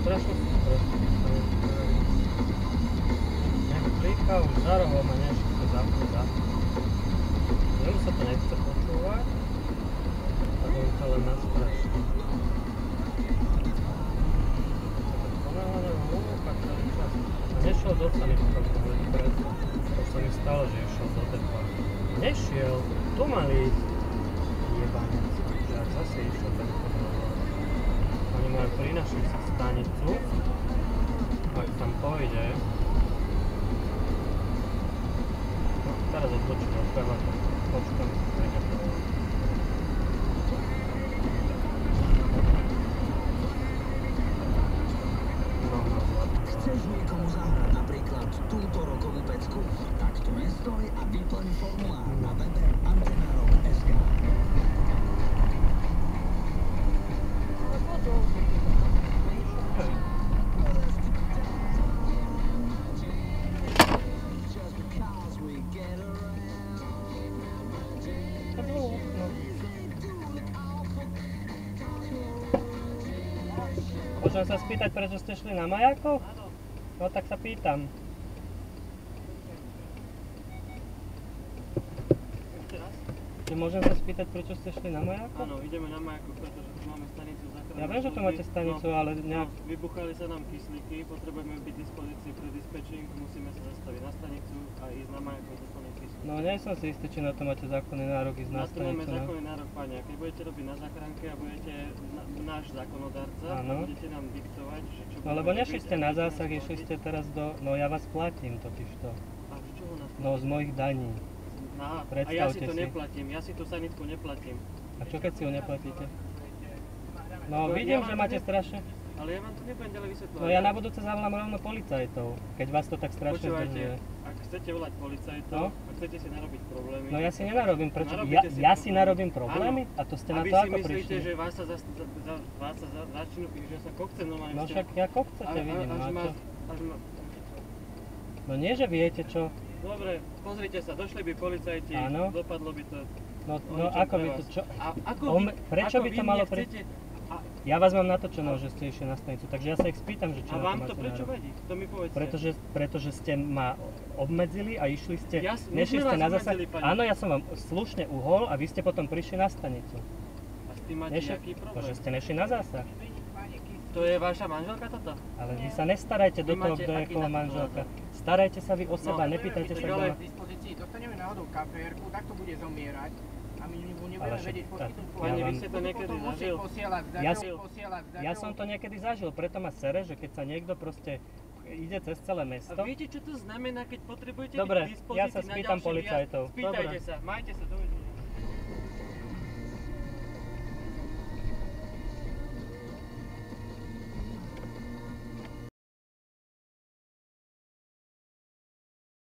strašne proste. Nejak klíka už za rohom a niečo to zapne. Jemu sa to nechce počúvať, tak on to len nastraší. Ponáhľadne ho úpa celý čas. A nešiel do Ocany potom hneď preto. To sa mi stalo, že išiel do depa. Nešiel, tu mal ísť. Jebanec. Že zase išiel ten podľa. Oni majú pri našich sa stanicu. Ak tam pôjde. No, teraz odbočím do peva. Počkám si prejde. Chceš niekomu zahrať napríklad túto rokovú pecku? Tak tu nestoj a vyplň formulár na webe Antenárok.sk. Môžem sa spýtať, prečo ste šli na majákov? No tak sa pýtam. Môžem sa spýtať, prečo ste šli na majákov? Áno, ideme na majákov, pretože tu máme stanicu záchrannej. Ja viem, že tu máte stanicu, ale nejak... No, vybuchali sa nám kyslíky, potrebujeme byť v dispozícii pre dispečing, musíme sa zastaviť na stanicu a ísť na majákov do plnej kyslíky. No nie som si istý, či na to máte zákonný nárok ísť na Na to stanicu. máme zákonný nárok, pani, a keď budete robiť na záchranke a budete náš zákonodárca, a budete nám diktovať, že čo no lebo nešli ste na zásah, išli ste teraz do... No ja vás platím totižto. A z čoho nás? No z mojich daní. Aha, a ja Predstavte si to si. neplatím, ja si tú sanitku neplatím. A čo keď si ju neplatíte? No vidím, že máte strašne... Ale ja vám to nebudem ďalej vysvetľovať. No ja na budúce zavolám rovno policajtov, keď vás to tak strašne Počúvajte, zdržuje. ak chcete volať policajtov, No? ak chcete si narobiť problémy... No ja si nenarobím, prečo? Narobíte si Ja si problémy. narobím problémy? A to ste na to ako A vy si myslíte, prišli? že vás sa začnú, že sa kokcem normálne... No však ako chcete, vidím, no a čo? No nie, že viete čo. Dobre, pozrite sa, došli by policajti, Áno. dopadlo by to... No ničom ako pre by to vás. čo? A ako Prečo by to malo chcete... Ja vás mám natočeného, že ste išli na stanicu, takže ja sa ich spýtam, že čo A na to vám máte to prečo nárok. vedí? To mi povedzte. Pretože ste ma obmedzili a išli ste, My nešli sme ste vás na zásah. obmedzili, pani. Áno, ja som vám slušne uhol a vy ste potom prišli na stanicu. A s tým máte nejaký problém? Že ste nešli na zásah. To je vaša manželka toto? Ale vy sa nestarajte do Vy toho, máte kto je aký koho na to manželka. názor? Starajte sa vy o seba, No, nepýtajte sa ale- doma. V dispozícii dostaneme náhodou KPR-ku, tak to bude zomierať a my mu Ale nebudeme však vedieť poskytnúť ja Pani, vám- vy ste to niekedy potom musieť zažil? posielať s Ja daťou, si- posielať s Ja daťou. som to niekedy zažil, preto ma sere, že keď sa niekto proste ide cez celé A mesto. viete, čo to znamená, keď potrebujete Dobre, byť k dispozícii ja sa na spýtam ďalší policajtov. výjazd? Spýtajte Dobre. sa, majte sa, dovidenia.